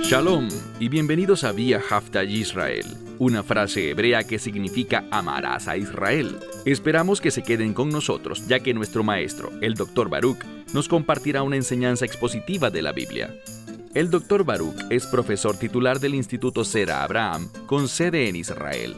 Shalom y bienvenidos a Vía Haftaj Israel, una frase hebrea que significa amarás a Israel. Esperamos que se queden con nosotros, ya que nuestro maestro, el Dr. Baruch, nos compartirá una enseñanza expositiva de la Biblia. El Dr. Baruch es profesor titular del Instituto Zera Abraham, con sede en Israel.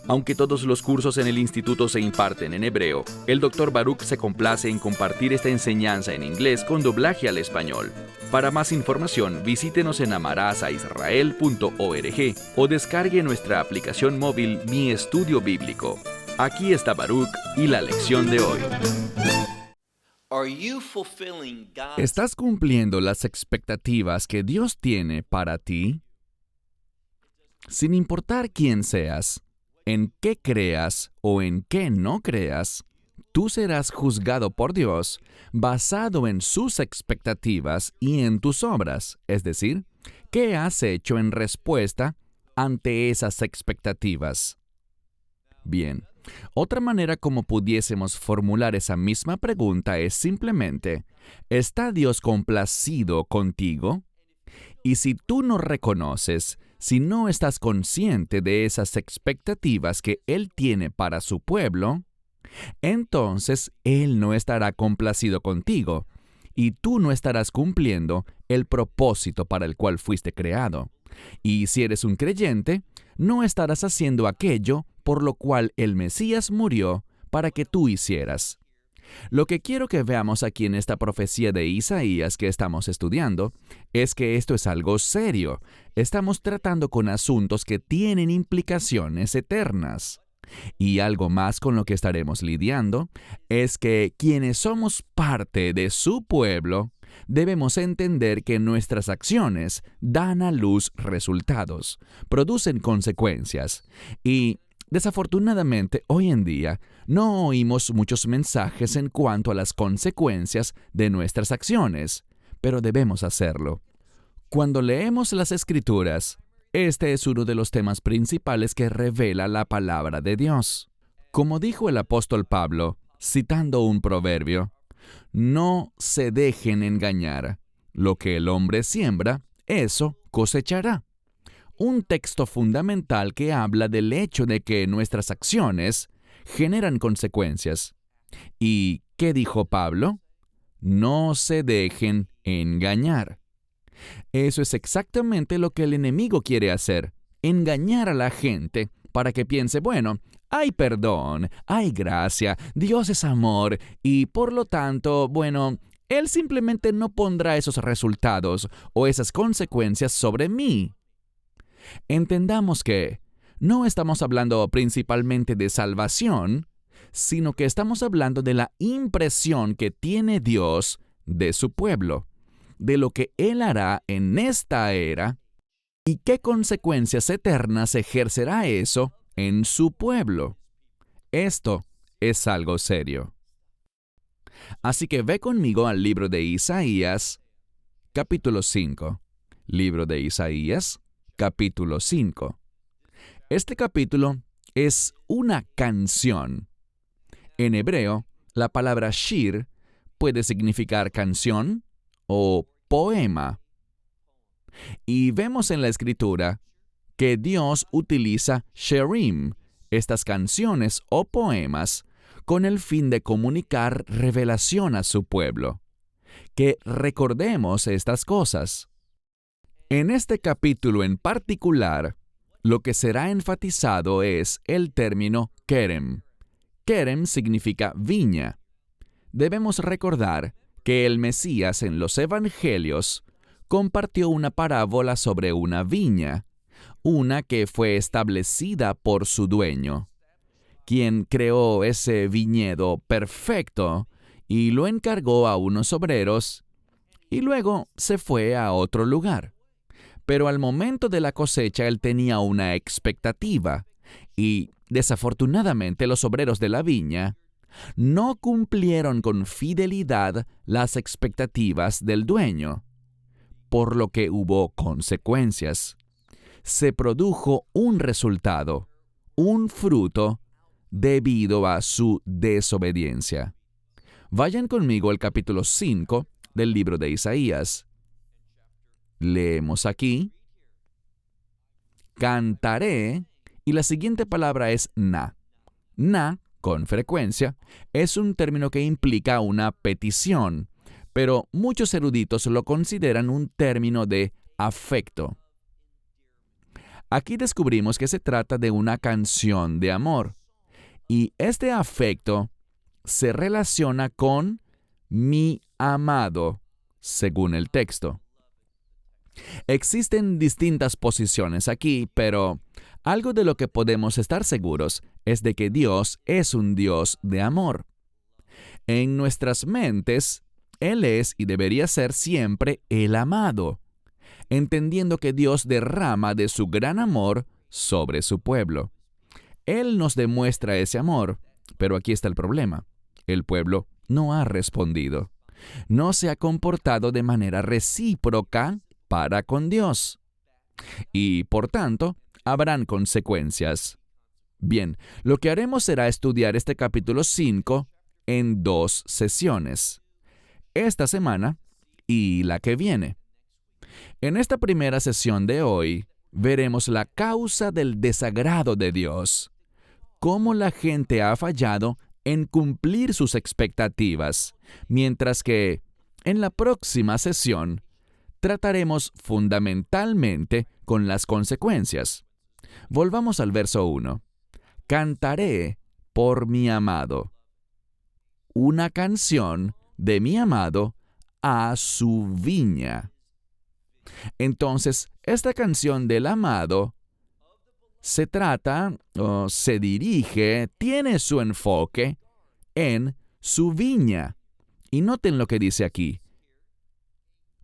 Aunque todos los cursos en el instituto se imparten en hebreo, el Dr. Baruch se complace en compartir esta enseñanza en inglés con doblaje al español. Para más información, visítenos en amarasaisrael.org o descargue nuestra aplicación móvil Mi Estudio Bíblico. Aquí está Baruch y la lección de hoy. ¿Estás cumpliendo las expectativas que Dios tiene para ti? Sin importar quién seas, en qué creas o en qué no creas, tú serás juzgado por Dios basado en sus expectativas y en tus obras, es decir, ¿qué has hecho en respuesta ante esas expectativas? Bien, otra manera como pudiésemos formular esa misma pregunta es simplemente, ¿está Dios complacido contigo? Y si tú no reconoces, si no estás consciente de esas expectativas que Él tiene para su pueblo, entonces Él no estará complacido contigo y tú no estarás cumpliendo el propósito para el cual fuiste creado. Y si eres un creyente, no estarás haciendo aquello por lo cual el Mesías murió para que tú hicieras. Lo que quiero que veamos aquí en esta profecía de Isaías que estamos estudiando es que esto es algo serio. Estamos tratando con asuntos que tienen implicaciones eternas. Y algo más con lo que estaremos lidiando es que quienes somos parte de su pueblo debemos entender que nuestras acciones dan a luz resultados, producen consecuencias y desafortunadamente, hoy en día, no oímos muchos mensajes en cuanto a las consecuencias de nuestras acciones, pero debemos hacerlo. Cuando leemos las Escrituras, este es uno de los temas principales que revela la palabra de Dios. Como dijo el apóstol Pablo, citando un proverbio, no se dejen engañar. Lo que el hombre siembra, eso cosechará. Un texto fundamental que habla del hecho de que nuestras acciones generan consecuencias. ¿Y qué dijo Pablo? No se dejen engañar. Eso es exactamente lo que el enemigo quiere hacer, engañar a la gente para que piense, bueno, hay perdón, hay gracia, Dios es amor y por lo tanto, bueno, Él simplemente no pondrá esos resultados o esas consecuencias sobre mí. Entendamos que no estamos hablando principalmente de salvación, sino que estamos hablando de la impresión que tiene Dios de su pueblo, de lo que Él hará en esta era y qué consecuencias eternas ejercerá eso en su pueblo. Esto es algo serio. Así que ve conmigo al libro de Isaías, capítulo 5. Libro de Isaías, capítulo 5. Este capítulo es una canción. En hebreo, la palabra shir puede significar canción o poema. Y vemos en la Escritura que Dios utiliza sherim, estas canciones o poemas, con el fin de comunicar revelación a su pueblo. Que recordemos estas cosas. En este capítulo en particular, lo que será enfatizado es el término kerem. Kerem significa viña. Debemos recordar que el Mesías en los Evangelios compartió una parábola sobre una viña, una que fue establecida por su dueño, quien creó ese viñedo perfecto y lo encargó a unos obreros y luego se fue a otro lugar. Pero al momento de la cosecha él tenía una expectativa y, desafortunadamente, los obreros de la viña no cumplieron con fidelidad las expectativas del dueño, por lo que hubo consecuencias. Se produjo un resultado, un fruto, debido a su desobediencia. Vayan conmigo al capítulo 5 del libro de Isaías. Leemos aquí: cantaré, y la siguiente palabra es na. Na, con frecuencia, es un término que implica una petición, pero muchos eruditos lo consideran un término de afecto. Aquí descubrimos que se trata de una canción de amor, y este afecto se relaciona con mi amado, según el texto. Existen distintas posiciones aquí, pero algo de lo que podemos estar seguros es de que Dios es un Dios de amor. En nuestras mentes, Él es y debería ser siempre el amado, entendiendo que Dios derrama de su gran amor sobre su pueblo. Él nos demuestra ese amor, pero aquí está el problema. El pueblo no ha respondido. No se ha comportado de manera recíproca para con Dios. Y, por tanto, habrán consecuencias. Bien, lo que haremos será estudiar este capítulo 5 en 2 sesiones. Esta semana y la que viene. En esta primera sesión de hoy, veremos la causa del desagrado de Dios. Cómo la gente ha fallado en cumplir sus expectativas, mientras que, en la próxima sesión, trataremos fundamentalmente con las consecuencias. Volvamos al verso 1. Cantaré por mi amado. Una canción de mi amado a su viña. Entonces, esta canción del amado se trata, o se dirige, tiene su enfoque en su viña. Y noten lo que dice aquí.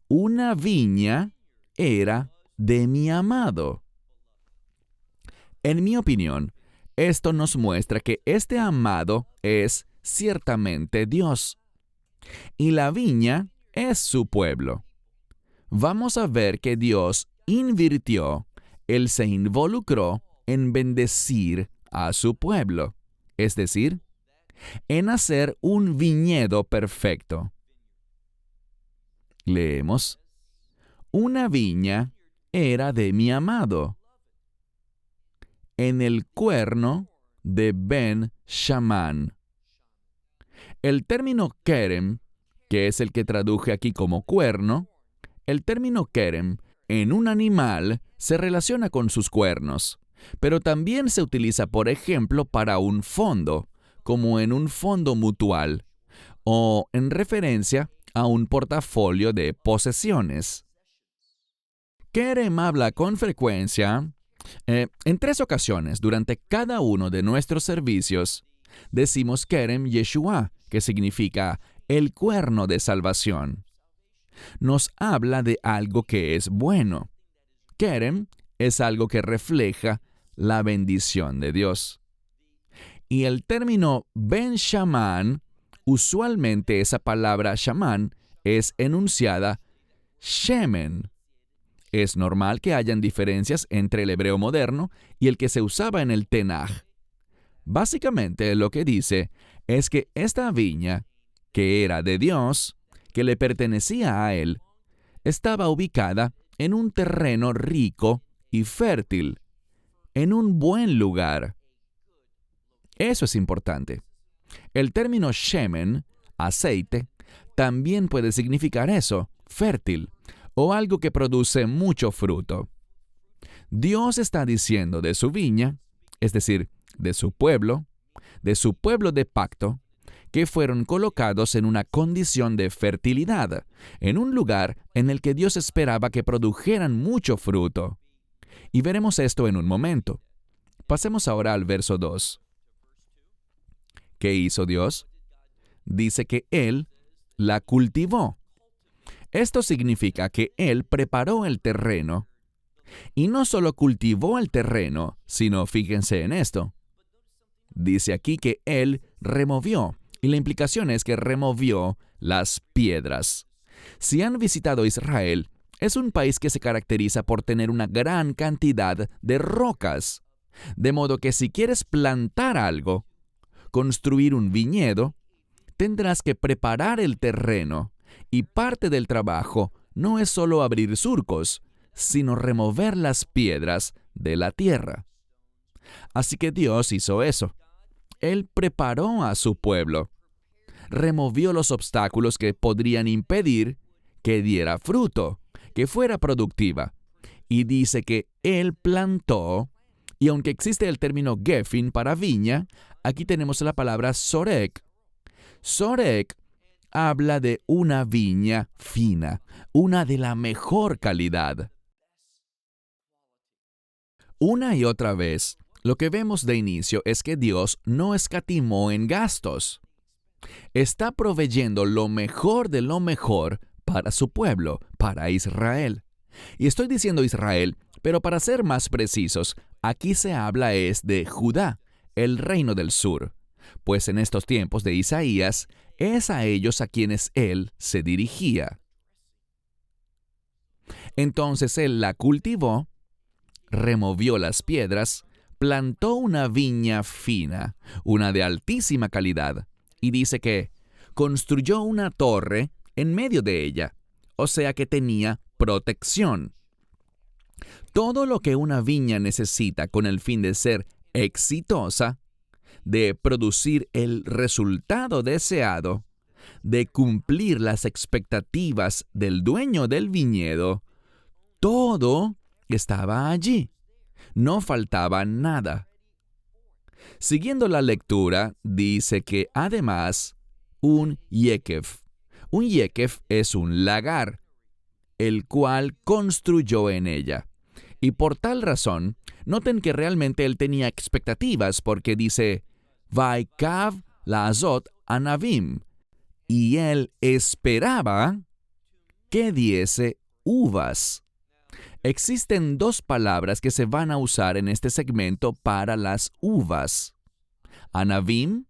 Una viña era de mi amado. En mi opinión, esto nos muestra que este amado es ciertamente Dios. Y la viña es su pueblo. Vamos a ver que Dios invirtió, Él se involucró en bendecir a su pueblo, es decir, en hacer un viñedo perfecto. Leemos: una viña era de mi amado, en el cuerno de Ben-Shamán. El término kerem, que es el que traduje aquí como cuerno, el término kerem en un animal se relaciona con sus cuernos, pero también se utiliza, por ejemplo, para un fondo, como en un fondo mutual, o en referencia a un portafolio de posesiones. Kerem habla con frecuencia, en 3 ocasiones durante cada uno de nuestros servicios, decimos Kerem Yeshua, que significa el cuerno de salvación. Nos habla de algo que es bueno. Kerem es algo que refleja la bendición de Dios. Y el término Ben-Shamán, usualmente esa palabra Shamán es enunciada Shemen. Es normal que hayan diferencias entre el hebreo moderno y el que se usaba en el Tenaj. Básicamente lo que dice es que esta viña, que era de Dios, que le pertenecía a Él, estaba ubicada en un terreno rico y fértil, en un buen lugar. Eso es importante. El término shemen, aceite, también puede significar eso, fértil, o algo que produce mucho fruto. Dios está diciendo de su viña, es decir, de su pueblo de pacto, que fueron colocados en una condición de fertilidad, en un lugar en el que Dios esperaba que produjeran mucho fruto. Y veremos esto en un momento. Pasemos ahora al verso 2. ¿Qué hizo Dios? Dice que Él la cultivó. Esto significa que Él preparó el terreno. Y no solo cultivó el terreno, sino, fíjense en esto, dice aquí que Él removió, y la implicación es que removió las piedras. Si han visitado Israel, es un país que se caracteriza por tener una gran cantidad de rocas, de modo que si quieres plantar algo, construir un viñedo, tendrás que preparar el terreno, y parte del trabajo no es solo abrir surcos, sino remover las piedras de la tierra. Así que Dios hizo eso. Él preparó a su pueblo, removió los obstáculos que podrían impedir que diera fruto, que fuera productiva. Y dice que Él plantó, y aunque existe el término Gefin para viña, aquí tenemos la palabra Sorek. Sorek habla de una viña fina, una de la mejor calidad. Una y otra vez, lo que vemos de inicio es que Dios no escatimó en gastos. Está proveyendo lo mejor de lo mejor para su pueblo, para Israel. Y estoy diciendo Israel, pero para ser más precisos, aquí se habla es de Judá, el reino del sur, pues en estos tiempos de Isaías es a ellos a quienes él se dirigía. Entonces él la cultivó, removió las piedras, plantó una viña fina, una de altísima calidad, y dice que construyó una torre en medio de ella, o sea que tenía protección. Todo lo que una viña necesita con el fin de ser exitosa, de producir el resultado deseado, de cumplir las expectativas del dueño del viñedo, todo estaba allí. No faltaba nada. Siguiendo la lectura, dice que además, un yekef. Un yekef es un lagar, el cual construyó en ella. Y por tal razón, noten que realmente él tenía expectativas porque dice, Vaikav laazot anavim, y él esperaba que diese uvas. Existen dos palabras que se van a usar en este segmento para las uvas. Anavim,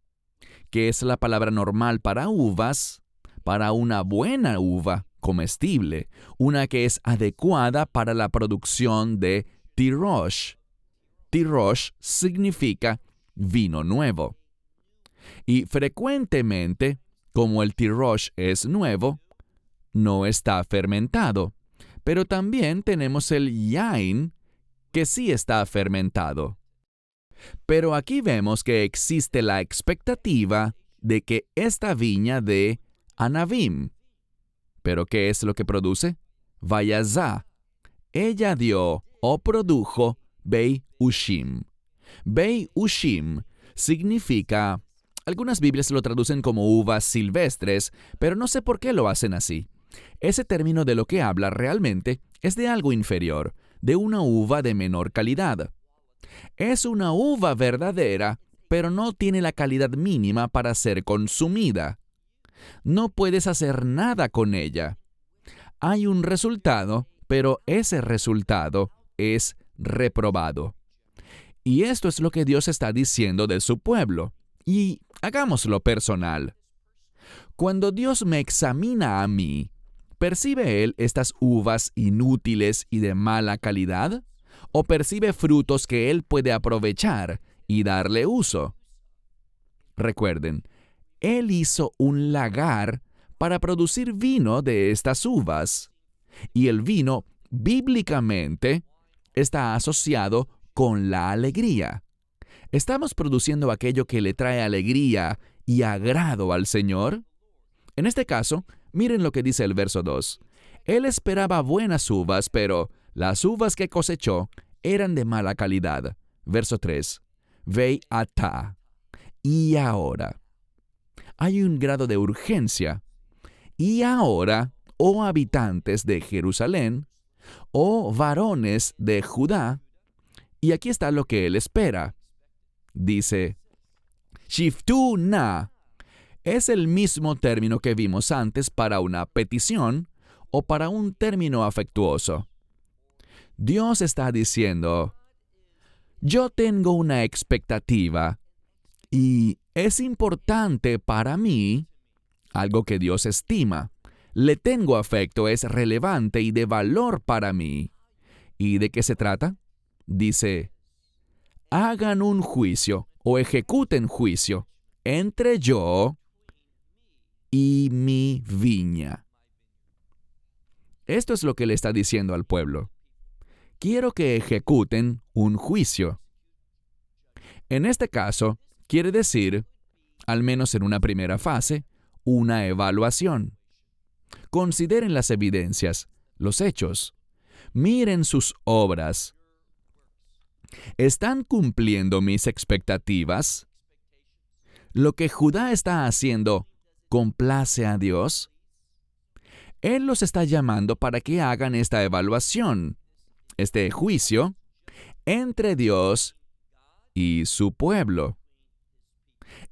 que es la palabra normal para uvas, para una buena uva comestible, una que es adecuada para la producción de tirosh. Tirosh significa vino nuevo. Y frecuentemente, como el tirosh es nuevo, no está fermentado. Pero también tenemos el yain, que sí está fermentado. Pero aquí vemos que existe la expectativa de que esta viña de Anavim. ¿Pero qué es lo que produce? Vayazá. Ella dio o produjo Bei Ushim. Bei Ushim significa, algunas Biblias lo traducen como uvas silvestres, pero no sé por qué lo hacen así. Ese término de lo que habla realmente es de algo inferior, de una uva de menor calidad. Es una uva verdadera, pero no tiene la calidad mínima para ser consumida. No puedes hacer nada con ella. Hay un resultado, pero ese resultado es reprobado. Y esto es lo que Dios está diciendo de su pueblo. Y hagámoslo personal. Cuando Dios me examina a mí, ¿percibe Él estas uvas inútiles y de mala calidad? ¿O percibe frutos que Él puede aprovechar y darle uso? Recuerden, Él hizo un lagar para producir vino de estas uvas. Y el vino, bíblicamente, está asociado con la alegría. ¿Estamos produciendo aquello que le trae alegría y agrado al Señor? En este caso, miren lo que dice el verso 2. Él esperaba buenas uvas, pero las uvas que cosechó eran de mala calidad. Verso 3. Vei atá. Y ahora. Hay un grado de urgencia. Y ahora, oh habitantes de Jerusalén, oh varones de Judá, y aquí está lo que él espera. Dice, Shiftu na. Es el mismo término que vimos antes para una petición o para un término afectuoso. Dios está diciendo, yo tengo una expectativa y es importante para mí, algo que Dios estima. Le tengo afecto, es relevante y de valor para mí. ¿Y de qué se trata? Dice, hagan un juicio o ejecuten juicio entre yo y mi viña. Esto es lo que le está diciendo al pueblo. Quiero que ejecuten un juicio. En este caso, quiere decir, al menos en una primera fase, una evaluación. Consideren las evidencias, los hechos. Miren sus obras. ¿Están cumpliendo mis expectativas? ¿Lo que Judá está haciendo complace a Dios? Él los está llamando para que hagan esta evaluación, este juicio, entre Dios y su pueblo.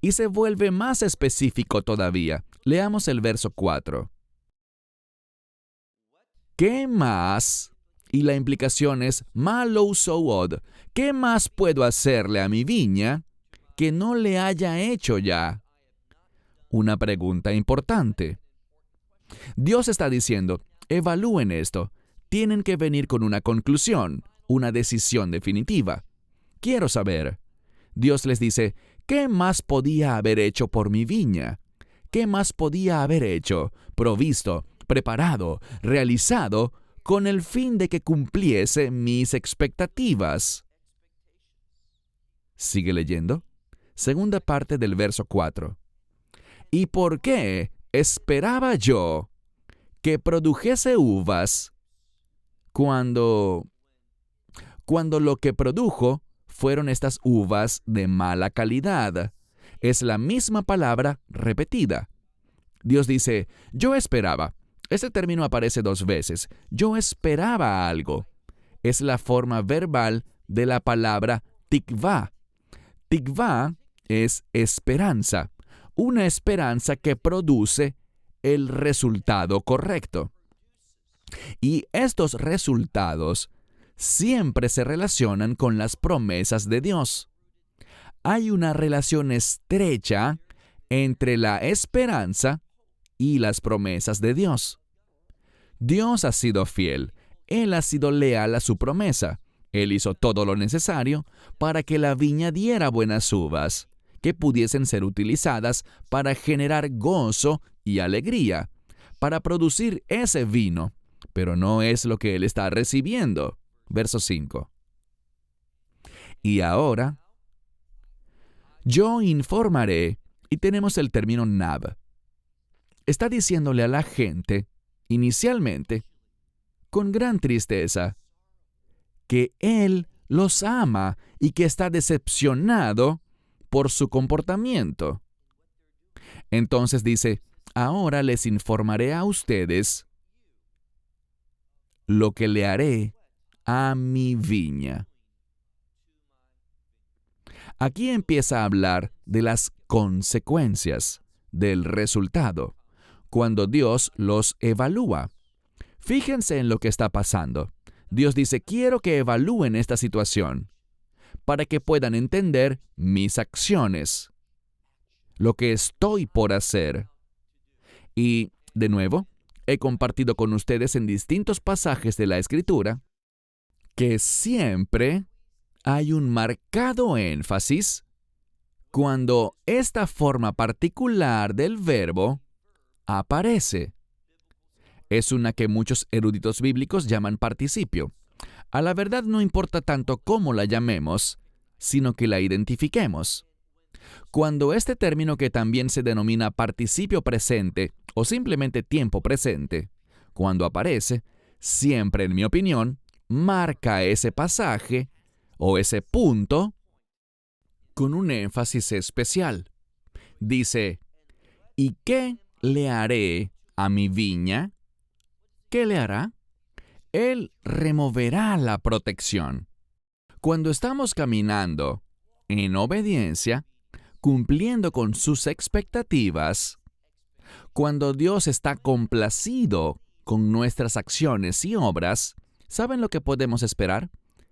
Y se vuelve más específico todavía. Leamos el verso 4. ¿Qué más? Y la implicación es, ma lo sood, ¿qué más puedo hacerle a mi viña que no le haya hecho ya? Una pregunta importante. Dios está diciendo, evalúen esto. Tienen que venir con una conclusión, una decisión definitiva. Quiero saber. Dios les dice, ¿qué más podía haber hecho por mi viña? ¿Qué más podía haber hecho, provisto, preparado, realizado, con el fin de que cumpliese mis expectativas? Sigue leyendo. Segunda parte del verso 4. ¿Y por qué esperaba yo que produjese uvas cuando lo que produjo fueron estas uvas de mala calidad? Es la misma palabra repetida. Dios dice, yo esperaba. Este término aparece 2 veces. Yo esperaba algo. Es la forma verbal de la palabra tikvá. Tikvá es esperanza. Una esperanza que produce el resultado correcto. Y estos resultados siempre se relacionan con las promesas de Dios. Hay una relación estrecha entre la esperanza y las promesas de Dios. Dios ha sido fiel. Él ha sido leal a su promesa. Él hizo todo lo necesario para que la viña diera buenas uvas, que pudiesen ser utilizadas para generar gozo y alegría, para producir ese vino. Pero no es lo que él está recibiendo. Verso 5. Y ahora, yo informaré, y tenemos el término nab. Está diciéndole a la gente, inicialmente, con gran tristeza, que él los ama y que está decepcionado por su comportamiento. Entonces dice, ahora les informaré a ustedes lo que le haré a mi viña. Aquí empieza a hablar de las consecuencias, del resultado, cuando Dios los evalúa. Fíjense en lo que está pasando. Dios dice, quiero que evalúen esta situación para que puedan entender mis acciones, lo que estoy por hacer. Y, de nuevo, he compartido con ustedes en distintos pasajes de la Escritura que siempre hay un marcado énfasis cuando esta forma particular del verbo aparece. Es una que muchos eruditos bíblicos llaman participio. A la verdad no importa tanto cómo la llamemos, sino que la identifiquemos. Cuando este término, que también se denomina participio presente o simplemente tiempo presente, cuando aparece, siempre, en mi opinión, marca ese pasaje o ese punto con un énfasis especial. Dice, ¿y qué le haré a mi viña? ¿Qué le hará? Él removerá la protección. Cuando estamos caminando en obediencia, cumpliendo con sus expectativas, cuando Dios está complacido con nuestras acciones y obras, ¿saben lo que podemos esperar?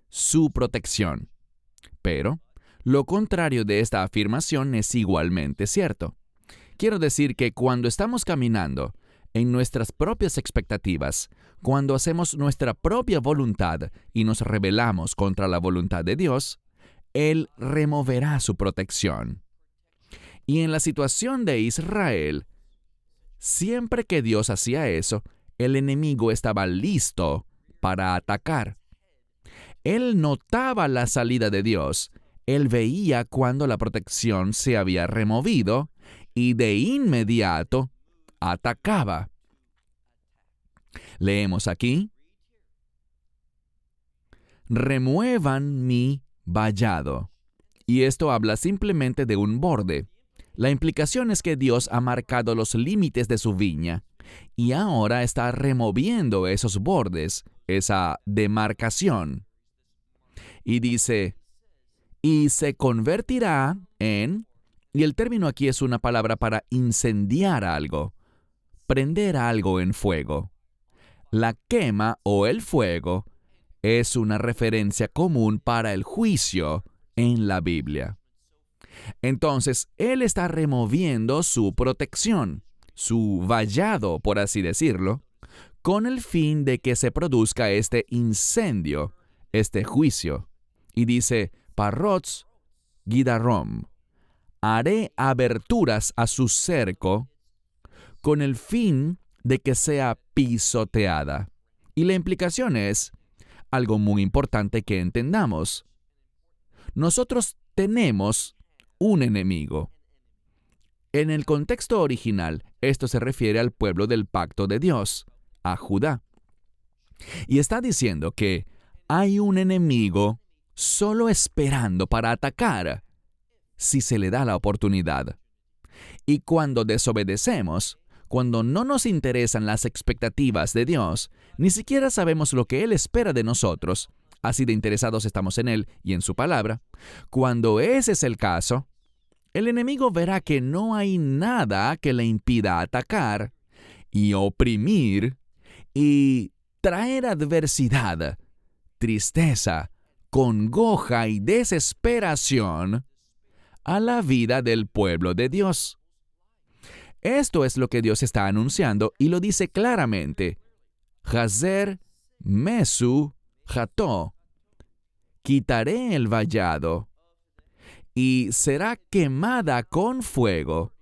Su protección. Pero lo contrario de esta afirmación es igualmente cierto. Quiero decir que cuando estamos caminando en nuestras propias expectativas, cuando hacemos nuestra propia voluntad y nos rebelamos contra la voluntad de Dios, Él removerá su protección. Y en la situación de Israel, siempre que Dios hacía eso, el enemigo estaba listo para atacar. Él notaba la salida de Dios. Él veía cuando la protección se había removido y de inmediato atacaba. Leemos aquí: remuevan mi vallado. Y esto habla simplemente de un borde. La implicación es que Dios ha marcado los límites de su viña y ahora está removiendo esos bordes, esa demarcación. Y dice, y se convertirá en, y el término aquí es una palabra para incendiar algo, prender algo en fuego. La quema o el fuego es una referencia común para el juicio en la Biblia. Entonces, Él está removiendo su protección, su vallado, por así decirlo, con el fin de que se produzca este incendio, este juicio. Y dice, Parrots Gidarom, haré aberturas a su cerco con el fin de que sea pisoteada. Y la implicación es algo muy importante que entendamos. Nosotros tenemos un enemigo. En el contexto original, esto se refiere al pueblo del pacto de Dios, a Judá. Y está diciendo que hay un enemigo solo esperando para atacar si se le da la oportunidad. Y cuando desobedecemos, cuando no nos interesan las expectativas de Dios, ni siquiera sabemos lo que Él espera de nosotros, así de interesados estamos en Él y en su palabra, cuando ese es el caso, el enemigo verá que no hay nada que le impida atacar y oprimir y traer adversidad, tristeza, congoja y desesperación a la vida del pueblo de Dios. Esto es lo que Dios está anunciando y lo dice claramente. Hazer mesu jató. Quitaré el vallado y será quemada con fuego.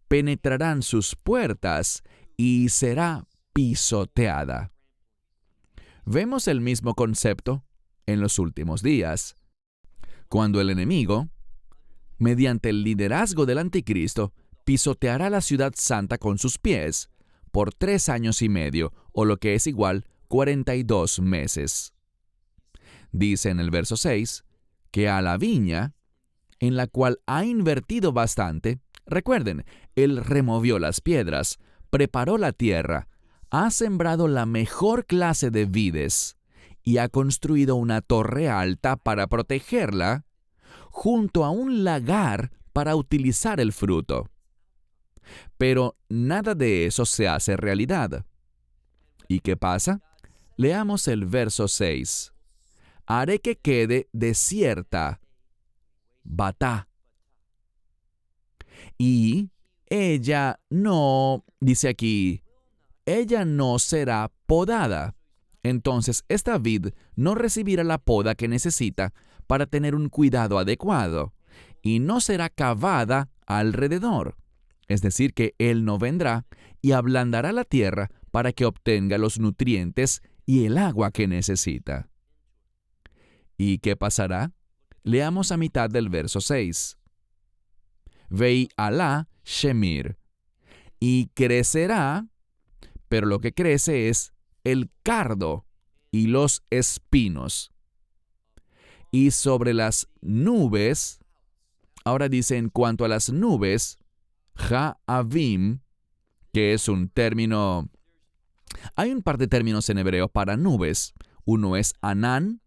Penetrarán sus puertas y será pisoteada. Vemos el mismo concepto en los últimos días, cuando el enemigo, mediante el liderazgo del anticristo, pisoteará la ciudad santa con sus pies por 3 años y medio, o lo que es igual, 42 meses. Dice en el verso 6 que a la viña, en la cual ha invertido bastante, recuerden, él removió las piedras, preparó la tierra, ha sembrado la mejor clase de vides y ha construido una torre alta para protegerla, junto a un lagar para utilizar el fruto. Pero nada de eso se hace realidad. ¿Y qué pasa? Leamos el verso 6. Haré que quede desierta Batá. Y ella no, dice aquí, ella no será podada. Entonces esta vid no recibirá la poda que necesita para tener un cuidado adecuado y no será cavada alrededor. Es decir, que Él no vendrá y ablandará la tierra para que obtenga los nutrientes y el agua que necesita. ¿Y qué pasará? Leamos a mitad del verso 6. Vei alá shemir. Y crecerá, pero lo que crece es el cardo y los espinos. Y sobre las nubes, ahora dice en cuanto a las nubes, Ha'avim, que es un término. Hay un par de términos en hebreo para nubes. Uno es anán,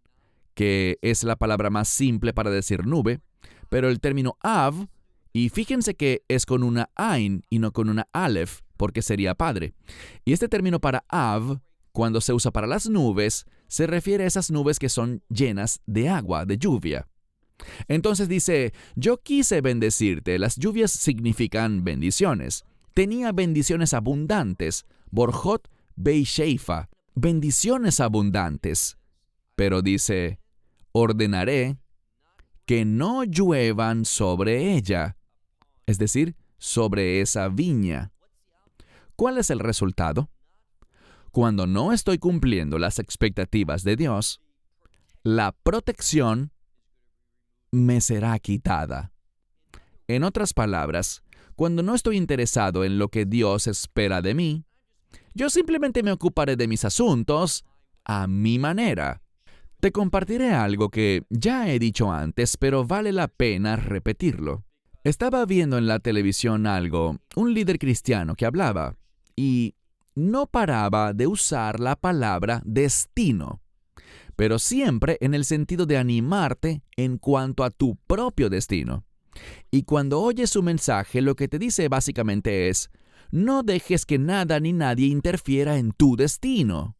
que es la palabra más simple para decir nube, pero el término av, y fíjense que es con una ain y no con una aleph, porque sería padre. Y este término para av, cuando se usa para las nubes, se refiere a esas nubes que son llenas de agua, de lluvia. Entonces dice, yo quise bendecirte. Las lluvias significan bendiciones. Tenía bendiciones abundantes. Borjot Beisheifa, bendiciones abundantes. Pero dice, ordenaré que no lluevan sobre ella, es decir, sobre esa viña. ¿Cuál es el resultado? Cuando no estoy cumpliendo las expectativas de Dios, la protección me será quitada. En otras palabras, cuando no estoy interesado en lo que Dios espera de mí, yo simplemente me ocuparé de mis asuntos a mi manera. Te compartiré algo que ya he dicho antes, pero vale la pena repetirlo. Estaba viendo en la televisión un líder cristiano que hablaba, y no paraba de usar la palabra destino, pero siempre en el sentido de animarte en cuanto a tu propio destino. Y cuando oyes su mensaje, lo que te dice básicamente es: no dejes que nada ni nadie interfiera en tu destino.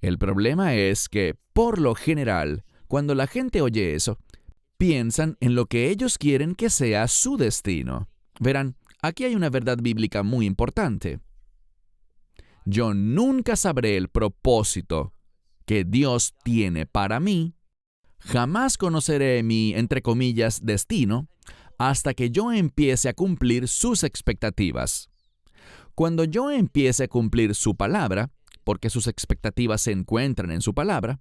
El problema es que, por lo general, cuando la gente oye eso, piensan en lo que ellos quieren que sea su destino. Verán, aquí hay una verdad bíblica muy importante. Yo nunca sabré el propósito que Dios tiene para mí, jamás conoceré mi, entre comillas, destino, hasta que yo empiece a cumplir sus expectativas. Cuando yo empiece a cumplir su palabra, porque sus expectativas se encuentran en su palabra,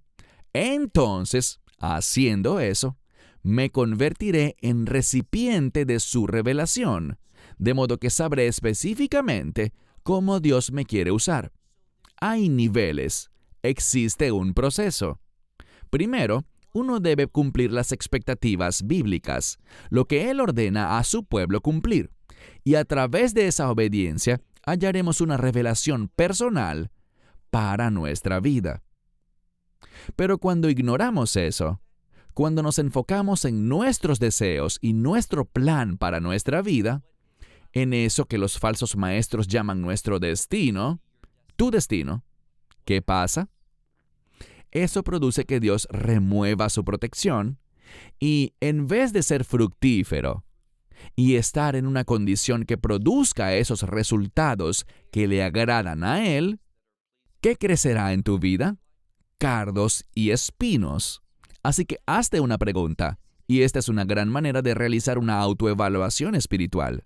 entonces, haciendo eso, me convertiré en recipiente de su revelación, de modo que sabré específicamente cómo Dios me quiere usar. Hay niveles, existe un proceso. Primero, uno debe cumplir las expectativas bíblicas, lo que Él ordena a su pueblo cumplir, y a través de esa obediencia hallaremos una revelación personal para nuestra vida. Pero cuando ignoramos eso, cuando nos enfocamos en nuestros deseos y nuestro plan para nuestra vida, en eso que los falsos maestros llaman nuestro destino, tu destino, ¿qué pasa? Eso produce que Dios remueva su protección y, en vez de ser fructífero y estar en una condición que produzca esos resultados que le agradan a Él, ¿qué crecerá en tu vida? Cardos y espinos. Así que hazte una pregunta, y esta es una gran manera de realizar una autoevaluación espiritual.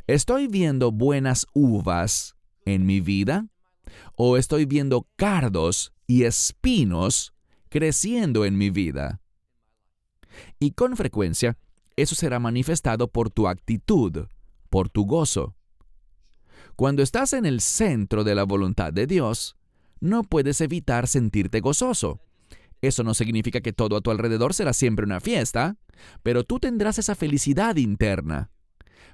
¿Estoy viendo buenas uvas en mi vida? ¿O estoy viendo cardos y espinos creciendo en mi vida? Y con frecuencia, eso será manifestado por tu actitud, por tu gozo. Cuando estás en el centro de la voluntad de Dios, no puedes evitar sentirte gozoso. Eso no significa que todo a tu alrededor será siempre una fiesta, pero tú tendrás esa felicidad interna.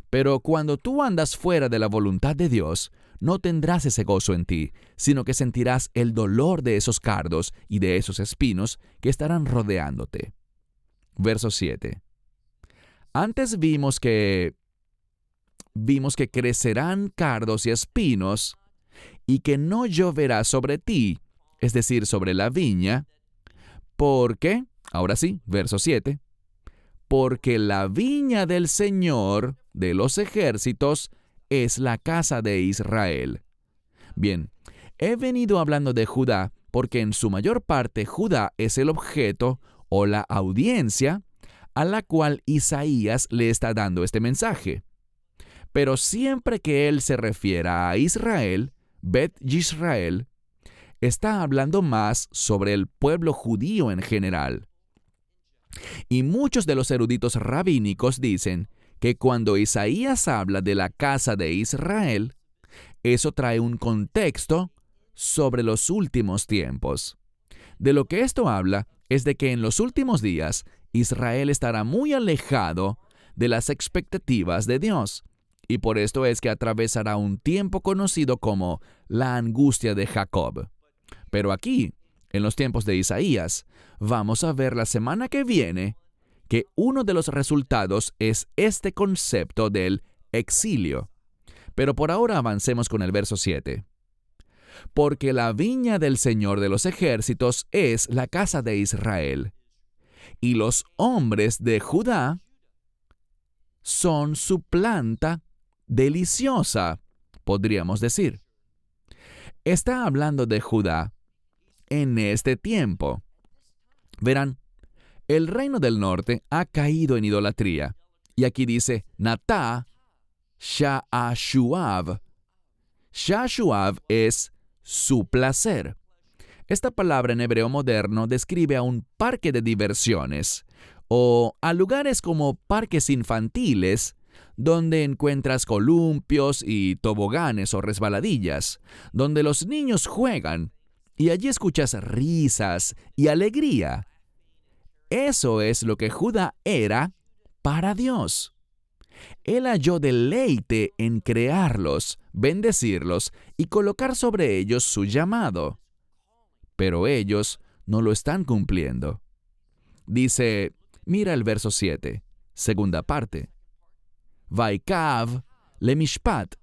Pero cuando tú andas fuera de la voluntad de Dios, no tendrás ese gozo en ti, sino que sentirás el dolor de esos cardos y de esos espinos que estarán rodeándote. Verso 7. Antes vimos que crecerán cardos y espinos, y que no lloverá sobre ti, es decir, sobre la viña, porque, ahora sí, verso 7, porque la viña del Señor de los ejércitos es la casa de Israel. Bien, he venido hablando de Judá porque en su mayor parte Judá es el objeto o la audiencia a la cual Isaías le está dando este mensaje. Pero siempre que él se refiera a Israel, Bet Yisrael, está hablando más sobre el pueblo judío en general. Y muchos de los eruditos rabínicos dicen que cuando Isaías habla de la casa de Israel, eso trae un contexto sobre los últimos tiempos. De lo que esto habla es de que en los últimos días Israel estará muy alejado de las expectativas de Dios, y por esto es que atravesará un tiempo conocido como la angustia de Jacob. Pero aquí, en los tiempos de Isaías, vamos a ver la semana que viene que uno de los resultados es este concepto del exilio. Pero por ahora avancemos con el verso 7. Porque la viña del Señor de los ejércitos es la casa de Israel, y los hombres de Judá son su planta deliciosa, podríamos decir. Está hablando de Judá en este tiempo. Verán, el reino del norte ha caído en idolatría. Y aquí dice, Natá Sha'ashuav, Shashuav es su placer. Esta palabra en hebreo moderno describe a un parque de diversiones o a lugares como parques infantiles donde encuentras columpios y toboganes o resbaladillas, donde los niños juegan y allí escuchas risas y alegría. Eso es lo que Judá era para Dios. Él halló deleite en crearlos, bendecirlos y colocar sobre ellos su llamado. Pero ellos no lo están cumpliendo. Dice, mira el verso 7, segunda parte. Vaikav lemishpat.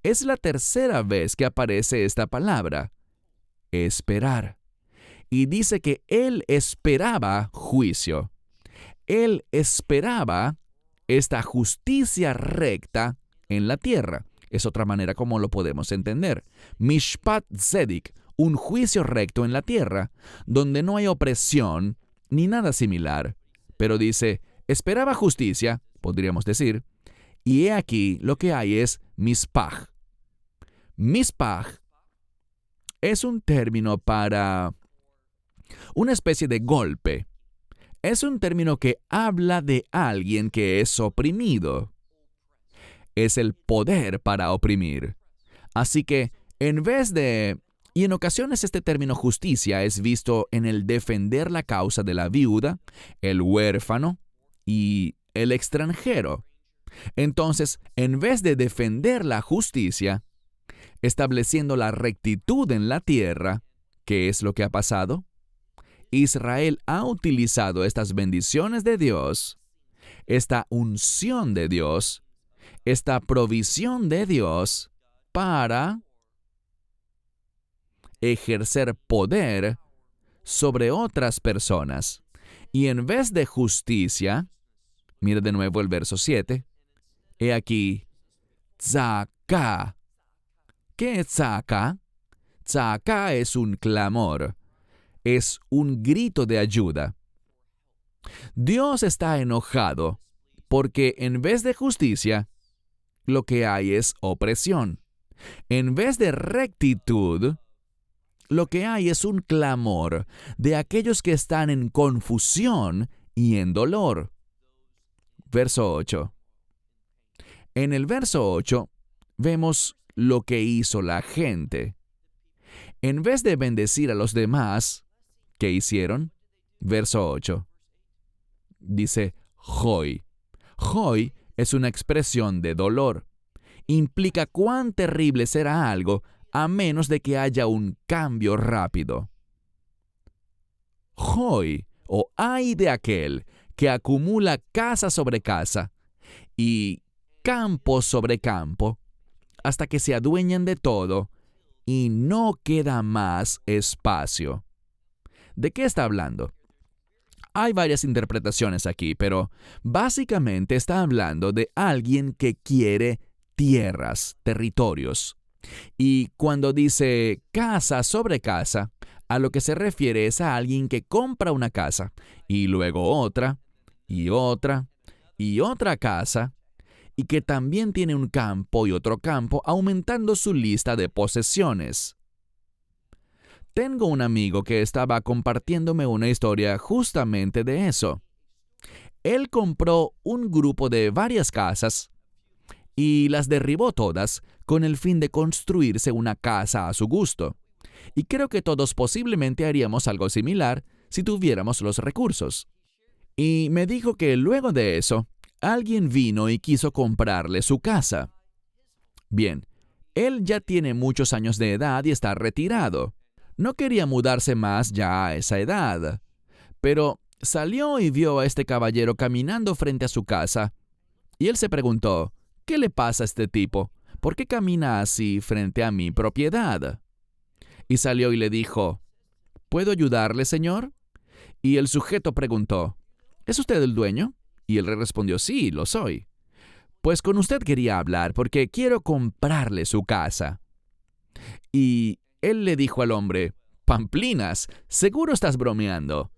Es la tercera vez que aparece esta palabra, esperar. Y dice que él esperaba juicio. Él esperaba esta justicia recta en la tierra. Es otra manera como lo podemos entender. Mishpat Zedik, un juicio recto en la tierra, donde no hay opresión ni nada similar. Pero dice, esperaba justicia, podríamos decir, y he aquí lo que hay es mispaj. Mispaj es un término para una especie de golpe. Es un término que habla de alguien que es oprimido. Es el poder para oprimir. Así que, en vez de... Y en ocasiones este término justicia es visto en el defender la causa de la viuda, el huérfano y el extranjero. Entonces, en vez de defender la justicia, estableciendo la rectitud en la tierra, ¿qué es lo que ha pasado? Israel ha utilizado estas bendiciones de Dios, esta unción de Dios, esta provisión de Dios para ejercer poder sobre otras personas. Y en vez de justicia, mira de nuevo el verso 7, he aquí, tzaka. ¿Qué es tzaka? Tzaka es un clamor. Es un grito de ayuda. Dios está enojado porque en vez de justicia, lo que hay es opresión. En vez de rectitud, lo que hay es un clamor de aquellos que están en confusión y en dolor. Verso 8. En el verso 8 vemos lo que hizo la gente. En vez de bendecir a los demás, ¿qué hicieron? Verso 8. Dice, Hoy. Hoy es una expresión de dolor. Implica cuán terrible será algo a menos de que haya un cambio rápido. Hoy, o ay de aquel que acumula casa sobre casa y campo sobre campo, hasta que se adueñan de todo y no queda más espacio. ¿De qué está hablando? Hay varias interpretaciones aquí, pero básicamente está hablando de alguien que quiere tierras, territorios. Y cuando dice casa sobre casa, a lo que se refiere es a alguien que compra una casa, y luego otra, y otra, y otra casa, y que también tiene un campo y otro campo, aumentando su lista de posesiones. Tengo un amigo que estaba compartiéndome una historia justamente de eso. Él compró un grupo de varias casas y las derribó todas con el fin de construirse una casa a su gusto. Y creo que todos posiblemente haríamos algo similar si tuviéramos los recursos. Y me dijo que luego de eso, alguien vino y quiso comprarle su casa. Bien, él ya tiene muchos años de edad y está retirado. No quería mudarse más ya a esa edad, pero salió y vio a este caballero caminando frente a su casa, y él se preguntó, ¿qué le pasa a este tipo? ¿Por qué camina así frente a mi propiedad? Y salió y le dijo, ¿puedo ayudarle, señor? Y el sujeto preguntó, ¿es usted el dueño? Y él le respondió, sí, lo soy. Pues con usted quería hablar porque quiero comprarle su casa. Y él le dijo al hombre, Pamplinas, seguro estás bromeando.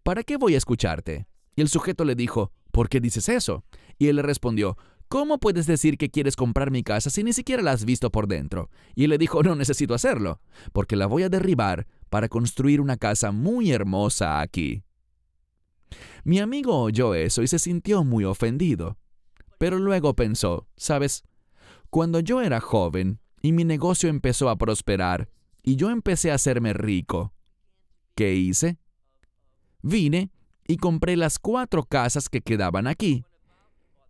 ¿Para qué voy a escucharte? Y el sujeto le dijo, ¿por qué dices eso? Y él le respondió, ¿cómo puedes decir que quieres comprar mi casa si ni siquiera la has visto por dentro? Y él le dijo, no necesito hacerlo, porque la voy a derribar para construir una casa muy hermosa aquí. Mi amigo oyó eso y se sintió muy ofendido. Pero luego pensó, ¿sabes? Cuando yo era joven y mi negocio empezó a prosperar y yo empecé a hacerme rico, ¿qué hice? Vine y compré las 4 casas que quedaban aquí.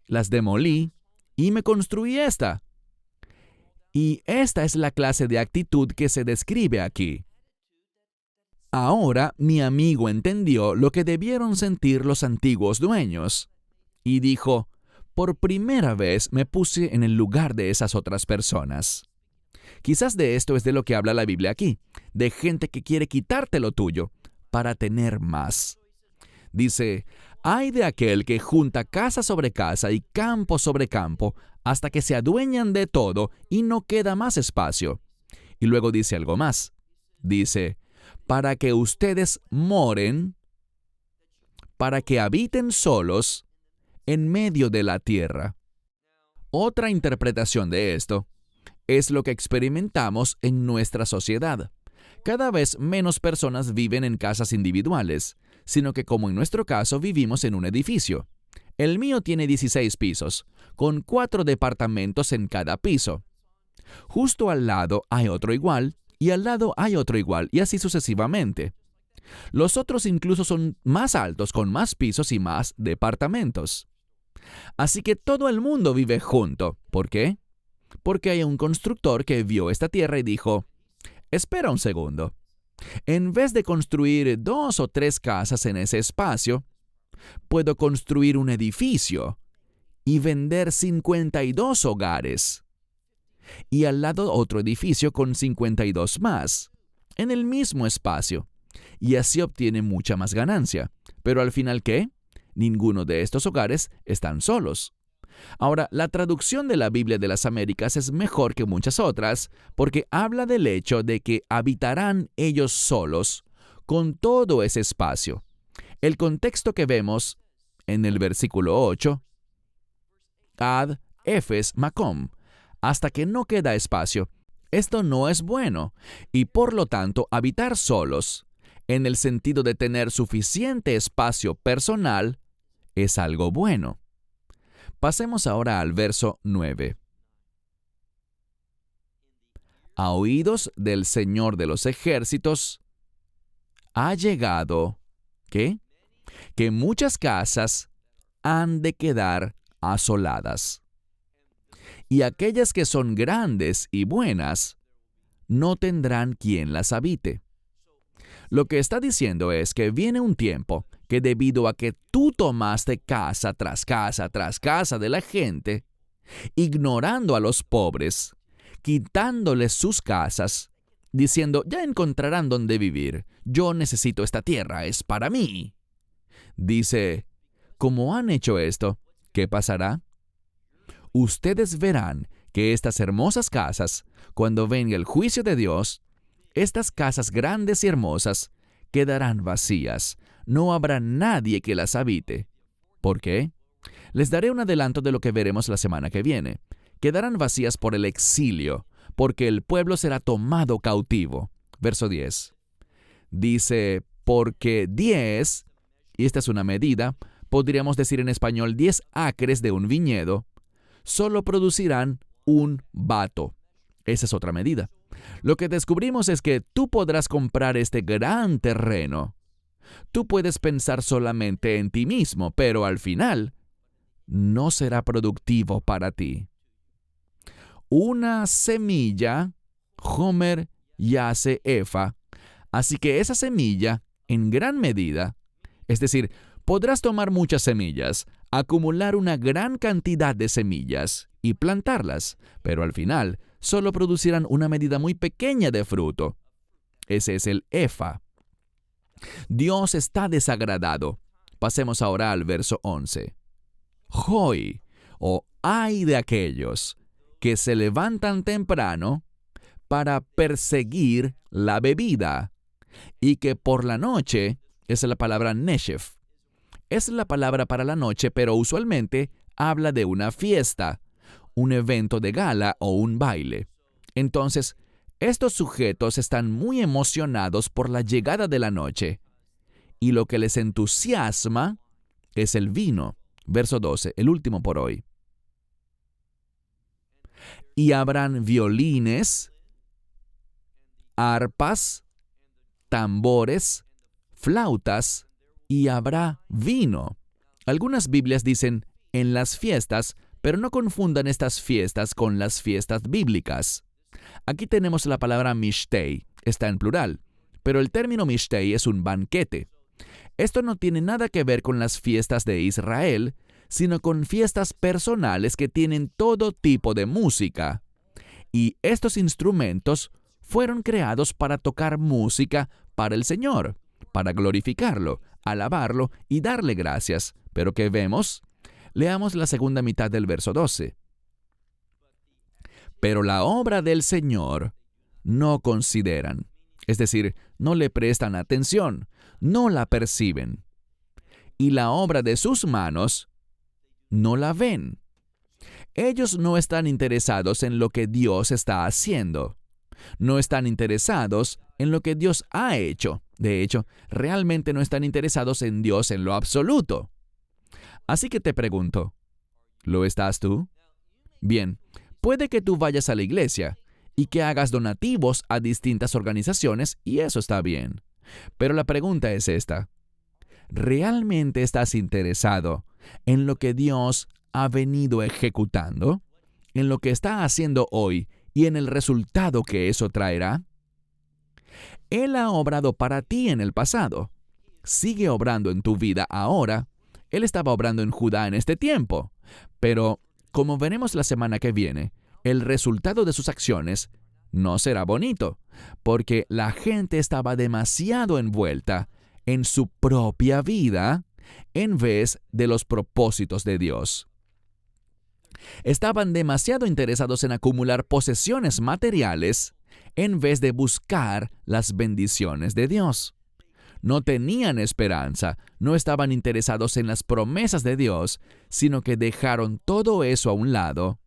Las demolí y me construí esta. Y esta es la clase de actitud que se describe aquí. Ahora mi amigo entendió lo que debieron sentir los antiguos dueños y dijo, por primera vez me puse en el lugar de esas otras personas. Quizás de esto es de lo que habla la Biblia aquí, de gente que quiere quitarte lo tuyo para tener más. Dice, ay de aquel que junta casa sobre casa y campo sobre campo hasta que se adueñan de todo y no queda más espacio. Y luego dice algo más. Dice, para que ustedes moren, para que habiten solos en medio de la tierra. Otra interpretación de esto es lo que experimentamos en nuestra sociedad. Cada vez menos personas viven en casas individuales, sino que como en nuestro caso vivimos en un edificio. El mío tiene 16 pisos, con 4 departamentos en cada piso. Justo al lado hay otro igual, y al lado hay otro igual, y así sucesivamente. Los otros incluso son más altos, con más pisos y más departamentos. Así que todo el mundo vive junto. ¿Por qué? Porque hay un constructor que vio esta tierra y dijo, espera un segundo. En vez de construir 2 o 3 casas en ese espacio, puedo construir un edificio y vender 52 hogares. Y al lado otro edificio con 52 más, en el mismo espacio. Y así obtiene mucha más ganancia. Pero al final, ¿qué? Ninguno de estos hogares están solos. Ahora, la traducción de la Biblia de las Américas es mejor que muchas otras porque habla del hecho de que habitarán ellos solos con todo ese espacio. El contexto que vemos en el versículo 8, ad efes makom, hasta que no queda espacio. Esto no es bueno y por lo tanto habitar solos, en el sentido de tener suficiente espacio personal, es algo bueno. Pasemos ahora al verso 9. A oídos del Señor de los ejércitos ha llegado, ¿qué? Que muchas casas han de quedar asoladas. Y aquellas que son grandes y buenas, no tendrán quien las habite. Lo que está diciendo es que viene un tiempo que debido a que tú tomaste casa tras casa tras casa de la gente, ignorando a los pobres, quitándoles sus casas, diciendo, ya encontrarán dónde vivir, yo necesito esta tierra, es para mí. Dice, como han hecho esto, ¿qué pasará? Ustedes verán que estas hermosas casas, cuando venga el juicio de Dios, estas casas grandes y hermosas, quedarán vacías. No habrá nadie que las habite. ¿Por qué? Les daré un adelanto de lo que veremos la semana que viene. Quedarán vacías por el exilio, porque el pueblo será tomado cautivo. Verso 10. Dice, porque 10, y esta es una medida, podríamos decir en español 10 acres de un viñedo, solo producirán un bato. Esa es otra medida. Lo que descubrimos es que tú podrás comprar este gran terreno. Tú puedes pensar solamente en ti mismo, pero al final no será productivo para ti. Una semilla, Homer yace Efa, así que esa semilla, en gran medida, es decir, podrás tomar muchas semillas, acumular una gran cantidad de semillas y plantarlas, pero al final solo producirán una medida muy pequeña de fruto. Ese es el Efa. Dios está desagradado. Pasemos ahora al verso 11. Hoy, o ay de aquellos que se levantan temprano para perseguir la bebida, y que por la noche, esa es la palabra neshef, es la palabra para la noche, pero usualmente habla de una fiesta, un evento de gala o un baile. Entonces, estos sujetos están muy emocionados por la llegada de la noche, y lo que les entusiasma es el vino. Verso 12, el último por hoy. Y habrán violines, arpas, tambores, flautas, y habrá vino. Algunas Biblias dicen en las fiestas, pero no confundan estas fiestas con las fiestas bíblicas. Aquí tenemos la palabra mishtei, está en plural, pero el término mishtei es un banquete. Esto no tiene nada que ver con las fiestas de Israel, sino con fiestas personales que tienen todo tipo de música. Y estos instrumentos fueron creados para tocar música para el Señor, para glorificarlo, alabarlo y darle gracias. ¿Pero qué vemos? Leamos la segunda mitad del verso 12. Pero la obra del Señor no consideran, es decir, no le prestan atención, no la perciben. Y la obra de sus manos no la ven. Ellos no están interesados en lo que Dios está haciendo. No están interesados en lo que Dios ha hecho. De hecho, realmente no están interesados en Dios en lo absoluto. Así que te pregunto, ¿lo estás tú? Bien, puede que tú vayas a la iglesia y que hagas donativos a distintas organizaciones y eso está bien. Pero la pregunta es esta. ¿Realmente estás interesado en lo que Dios ha venido ejecutando? ¿En lo que está haciendo hoy y en el resultado que eso traerá? Él ha obrado para ti en el pasado. Sigue obrando en tu vida ahora. Él estaba obrando en Judá en este tiempo. Pero, como veremos la semana que viene, el resultado de sus acciones no será bonito, porque la gente estaba demasiado envuelta en su propia vida en vez de los propósitos de Dios. Estaban demasiado interesados en acumular posesiones materiales en vez de buscar las bendiciones de Dios. No tenían esperanza, no estaban interesados en las promesas de Dios, sino que dejaron todo eso a un lado.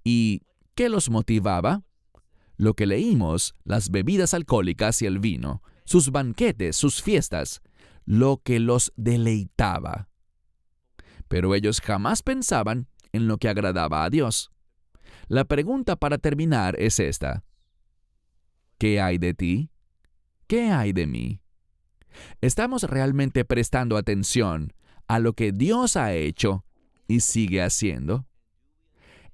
¿Y qué los motivaba? Lo que leímos, las bebidas alcohólicas y el vino, sus banquetes, sus fiestas, lo que los deleitaba. Pero ellos jamás pensaban en lo que agradaba a Dios. La pregunta para terminar es esta. ¿Qué hay de ti? ¿Qué hay de mí? ¿Estamos realmente prestando atención a lo que Dios ha hecho y sigue haciendo?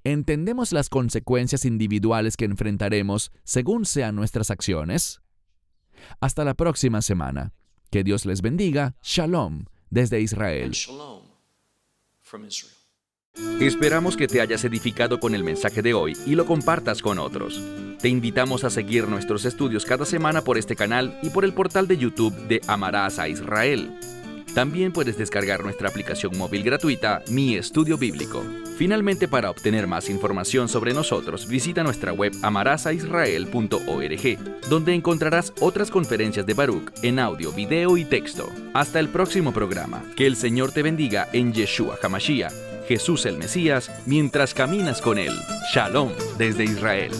¿Entendemos las consecuencias individuales que enfrentaremos según sean nuestras acciones? Hasta la próxima semana. Que Dios les bendiga. Shalom desde Israel. Esperamos que te hayas edificado con el mensaje de hoy y lo compartas con otros. Te invitamos a seguir nuestros estudios cada semana por este canal y por el portal de YouTube de Amarás a Israel. También puedes descargar nuestra aplicación móvil gratuita, Mi Estudio Bíblico. Finalmente, para obtener más información sobre nosotros, visita nuestra web amarasaisrael.org, donde encontrarás otras conferencias de Baruch en audio, video y texto. Hasta el próximo programa. Que el Señor te bendiga en Yeshua HaMashiach, Jesús el Mesías, mientras caminas con Él. Shalom desde Israel.